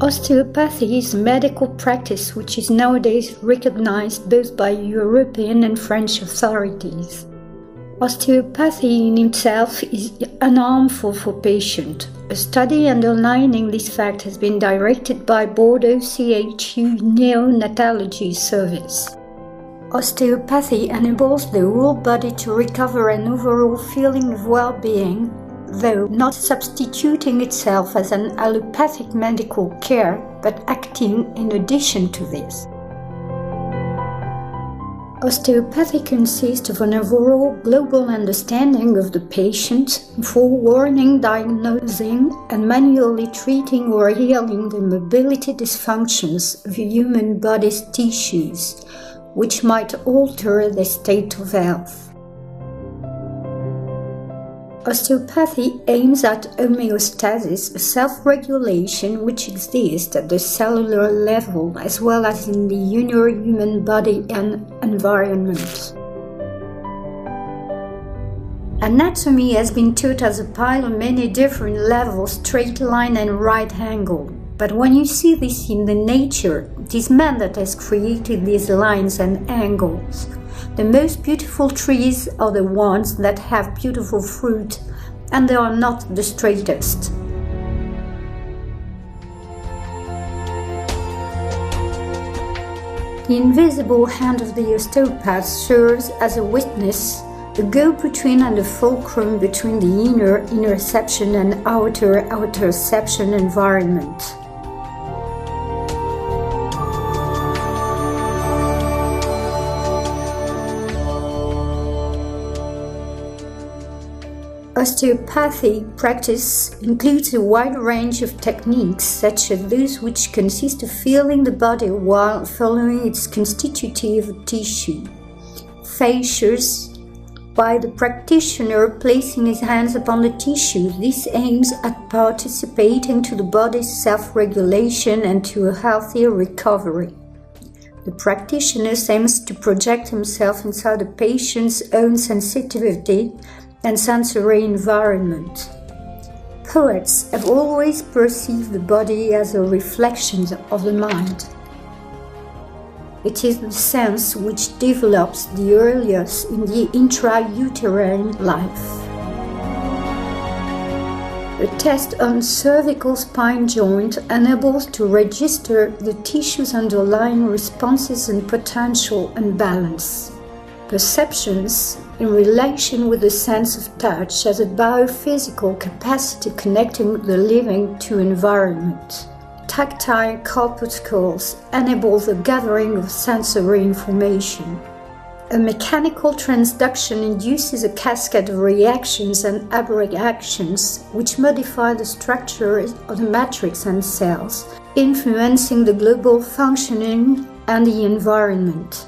Osteopathy is a medical practice which is nowadays recognized both by European and French authorities. Osteopathy in itself is unharmful for patients. A study underlining this fact has been directed by Bordeaux CHU Neonatology Service. Osteopathy enables the whole body to recover an overall feeling of well-being, though not substituting itself as an allopathic medical care, but acting in addition to this. Osteopathy consists of an overall global understanding of the patient, forewarning, diagnosing, and manually treating or healing the mobility dysfunctions of human body's tissues, which might alter the state of health. Osteopathy aims at homeostasis, a self-regulation which exists at the cellular level as well as in the inner human body and environment. Anatomy has been taught as a pile of many different levels, straight line and right angle. But when you see this in the nature, it is man that has created these lines and angles. The most beautiful trees are the ones that have beautiful fruit, and they are not the straightest. The invisible hand of the osteopath serves as a witness, the go-between and the fulcrum between the inner interoception and outer outeroception environment. Osteopathy practice includes a wide range of techniques, such as those which consist of feeling the body while following its constitutive tissue. Fascias, by the practitioner placing his hands upon the tissue. This aims at participating to the body's self-regulation and to a healthier recovery. The practitioner aims to project himself inside the patient's own sensitivity and sensory environment. Poets have always perceived the body as a reflection of the mind. It is the sense which develops the earliest in the intrauterine life. A test on cervical spine joint enables to register the tissue's underlying responses and potential imbalance. Perceptions in relation with the sense of touch as a biophysical capacity connecting the living to environment. Tactile corpuscles enable the gathering of sensory information. A mechanical transduction induces a cascade of reactions and abreactions which modify the structure of the matrix and cells, influencing the global functioning and the environment.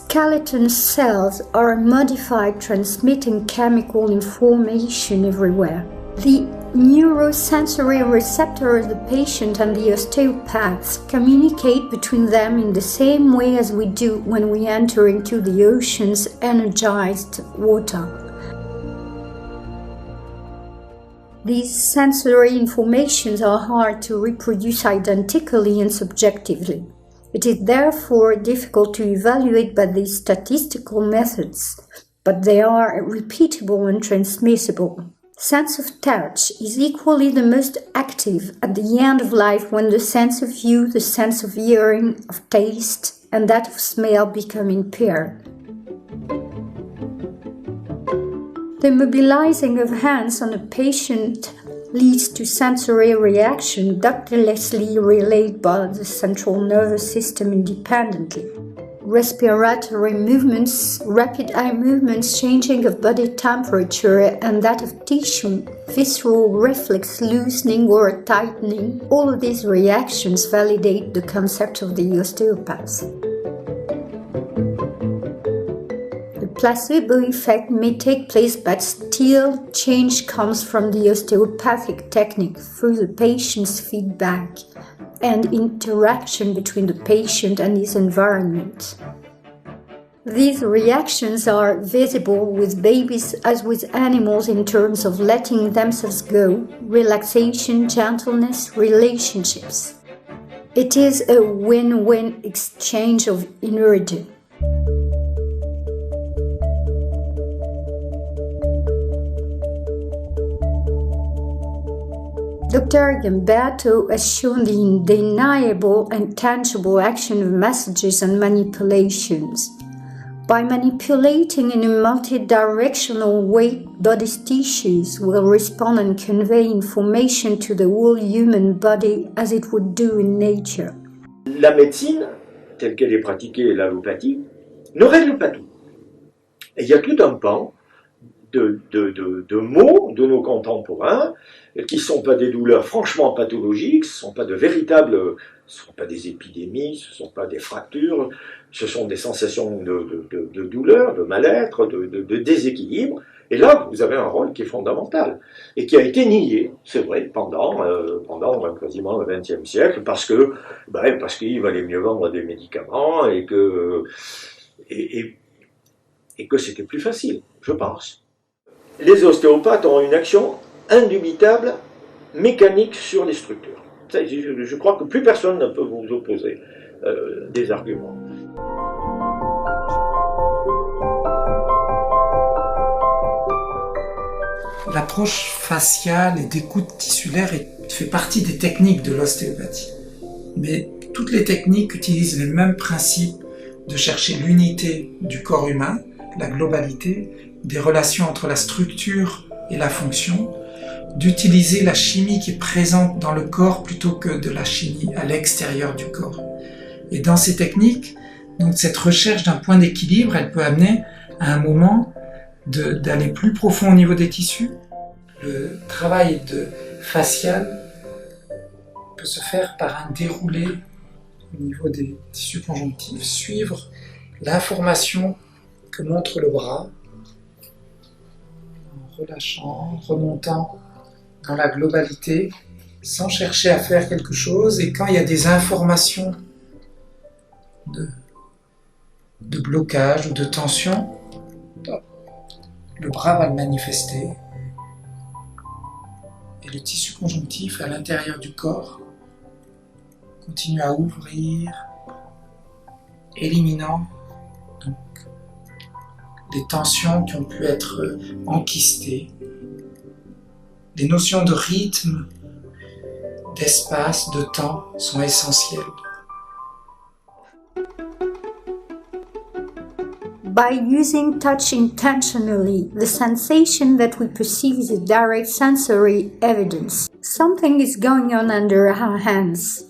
Skeleton cells are modified, transmitting chemical information everywhere. The neurosensory receptor of the patient and the osteopath communicate between them in the same way as we do when we enter into the ocean's energized water. These sensory informations are hard to reproduce identically and subjectively. It is therefore difficult to evaluate by these statistical methods, but they are repeatable and transmissible. Sense of touch is equally the most active at the end of life when the sense of view, the sense of hearing, of taste, and that of smell become impaired. The mobilizing of hands on a patient leads to sensory reaction ductlessly relayed by the central nervous system independently. Respiratory movements, rapid eye movements, changing of body temperature and that of tissue, visceral reflex loosening or tightening, all of these reactions validate the concept of the osteopath. The placebo effect may take place, but still change comes from the osteopathic technique through the patient's feedback and interaction between the patient and his environment. These reactions are visible with babies as with animals in terms of letting themselves go, relaxation, gentleness, relationships. It is a win-win exchange of energy. Dr. Gamberto has shown the undeniable and tangible action of messages and manipulations. By manipulating in a multi-directional way, body's tissues will respond and convey information to the whole human body as it would do in nature. La médecine, telle qu'elle est pratiquée, l'allopathie, ne règle pas tout. Et il y a tout un pan de maux de nos contemporains qui ne sont pas des douleurs franchement pathologiques, ce ne sont pas de véritables, ce ne sont pas des épidémies, ce ne sont pas des fractures, ce sont des sensations de douleur, de mal-être, de déséquilibre. Et là, vous avez un rôle qui est fondamental et qui a été nié, c'est vrai, pendant quasiment le XXe siècle, parce qu'il valait mieux vendre des médicaments et que c'était plus facile, je pense. Les ostéopathes ont une action indubitable, mécanique sur les structures. Je crois que plus personne ne peut vous opposer des arguments. L'approche faciale et d'écoute tissulaire fait partie des techniques de l'ostéopathie. Mais toutes les techniques utilisent les mêmes principes de chercher l'unité du corps humain, la globalité, des relations entre la structure et la fonction, d'utiliser la chimie qui est présente dans le corps plutôt que de la chimie à l'extérieur du corps. Et dans ces techniques, donc cette recherche d'un point d'équilibre, elle peut amener à un moment d'aller plus profond au niveau des tissus. Le travail facial peut se faire par un déroulé au niveau des tissus conjonctifs, suivre l'information que montre le bras, en relâchant, en remontant dans la globalité, sans chercher à faire quelque chose. Et quand il y a des informations de blocage ou de tension, le bras va le manifester. Et le tissu conjonctif à l'intérieur du corps continue à ouvrir, éliminant donc les tensions qui ont pu être enquistées. Les notions de rythme, d'espace, de temps sont essentielles. By using touch intentionally, the sensation that we perceive is a direct sensory evidence. Something is going on under our hands.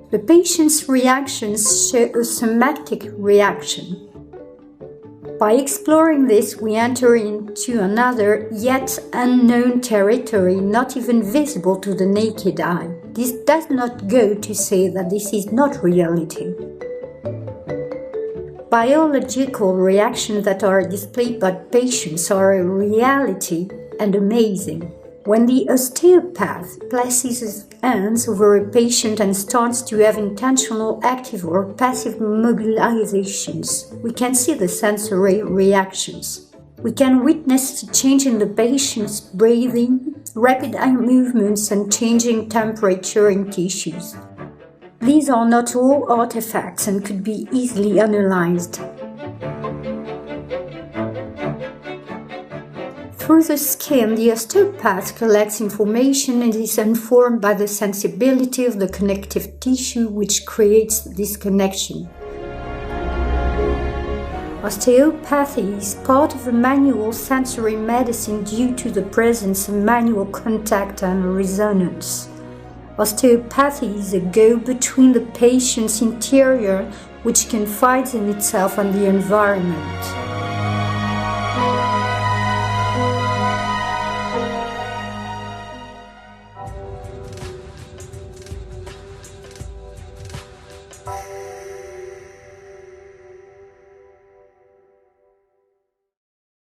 The patient's reactions show a somatic reaction. By exploring this, we enter into another, yet unknown territory, not even visible to the naked eye. This does not go to say that this is not reality. Biological reactions that are displayed by patients are a reality and amazing. When the osteopath places his hands over a patient and starts to have intentional active or passive mobilizations, we can see the sensory reactions. We can witness the change in the patient's breathing, rapid eye movements, and changing temperature in tissues. These are not all artifacts and could be easily analyzed. Through the skin, the osteopath collects information and is informed by the sensibility of the connective tissue which creates this connection. Osteopathy is part of a manual sensory medicine due to the presence of manual contact and resonance. Osteopathy is a go-between the patient's interior which confides in itself and the environment.